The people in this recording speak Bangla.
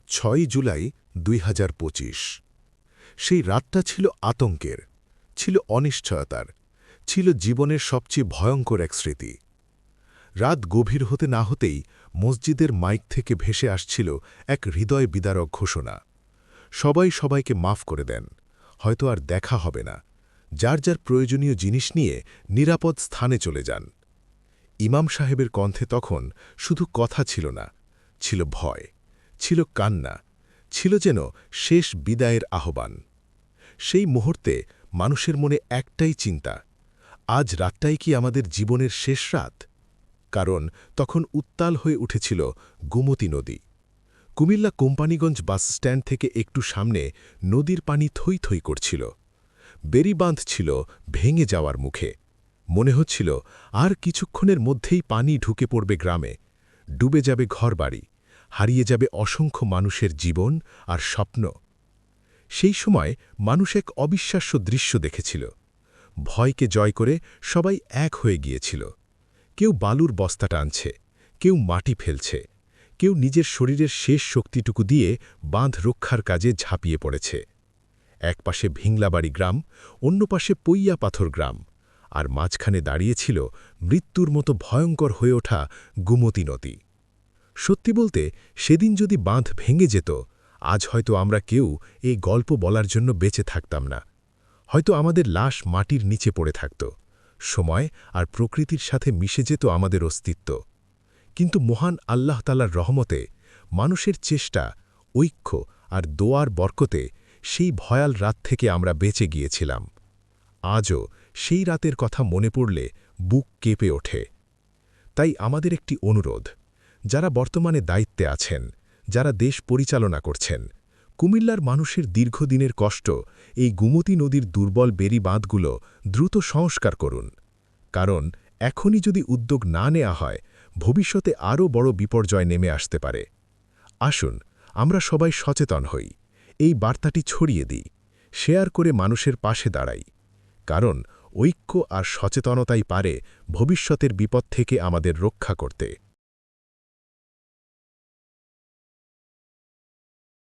৬ জুলাই ২০২৫। সেই রাতটা ছিল আতঙ্কের, ছিল অনিশ্চয়তার, ছিল জীবনের সবচেয়ে ভয়ঙ্কর এক স্মৃতি। রাত গভীর হতে না হতেই মসজিদের মাইক থেকে ভেসে আসছিল এক হৃদয় বিদারক ঘোষণা। সবাই সবাইকে মাফ করে দেন, হয়তো আর দেখা হবে না। যার যার প্রয়োজনীয় জিনিস নিয়ে নিরাপদ স্থানে চলে যান। ইমাম সাহেবের কণ্ঠে তখন শুধু কথা ছিল না, ছিল ভয়, ছিল কান্না, ছিল যেন শেষ বিদায়ের আহ্বান। সেই মুহূর্তে মানুষের মনে একটাই চিন্তা, আজ রাতটাই কি আমাদের জীবনের শেষ রাত? কারণ তখন উত্তাল হয়ে উঠেছিল গোমতী নদী। কুমিল্লা কোম্পানিগঞ্জ বাসস্ট্যান্ড থেকে একটু সামনে নদীর পানি থই থই করছিল। বেড়িবাঁধ ছিল ভেঙে যাওয়ার মুখে। মনে হচ্ছিল আর কিছুক্ষণের মধ্যেই পানি ঢুকে পড়বে গ্রামে, ডুবে যাবে ঘরবাড়ি, হারিয়ে যাবে অসংখ্য মানুষের জীবন আর স্বপ্ন। সেই সময় মানুষ এক অবিশ্বাস্য দৃশ্য দেখেছিল। ভয়কে জয় করে সবাই এক হয়ে গিয়েছিল। কেউ বালুর বস্তা টানছে, কেউ মাটি ফেলছে, কেউ নিজের শরীরের শেষ শক্তিটুকু দিয়ে বাঁধ রক্ষার কাজে ঝাঁপিয়ে পড়েছে। এক পাশে ভিংলাবাড়ি গ্রাম, অন্য পাশে পইয়া পাথর গ্রাম, আর মাঝখানে দাঁড়িয়েছিল মৃত্যুর মতো ভয়ঙ্কর হয়ে ওঠা গোমতী নদী। সত্যি বলতে সেদিন যদি বাঁধ ভেঙে যেত, আজ হয়তো আমরা কেউ এই গল্প বলার জন্য বেঁচে থাকতাম না। হয়তো আমাদের লাশ মাটির নিচে পড়ে থাকত, সময় আর প্রকৃতির সাথে মিশে যেত আমাদের অস্তিত্ব। কিন্তু মহান আল্লাহ তাআলার রহমতে, মানুষের চেষ্টা, ঐক্য আর দোয়ার বরকতে সেই ভয়াল রাত থেকে আমরা বেঁচে গিয়েছিলাম। আজও সেই রাতের কথা মনে পড়লে বুক কেঁপে ওঠে। তাই আমাদের একটি অনুরোধ, যারা বর্তমানে দায়িত্বে আছেন, যারা দেশ পরিচালনা করছেন, কুমিল্লার মানুষের দীর্ঘদিনের কষ্ট, এই গোমতী নদীর দুর্বল বেড়িবাঁধগুলো দ্রুত সংস্কার করুন। কারণ এখনই যদি উদ্যোগ না নেওয়া হয়, ভবিষ্যতে আরও বড় বিপর্যয় নেমে আসতে পারে। আসুন আমরা সবাই সচেতন হই, এই বার্তাটি ছড়িয়ে দিই, শেয়ার করে মানুষের পাশে দাঁড়াই। কারণ ঐক্য আর সচেতনতাই পারে ভবিষ্যতের বিপদ থেকে আমাদের রক্ষা করতে।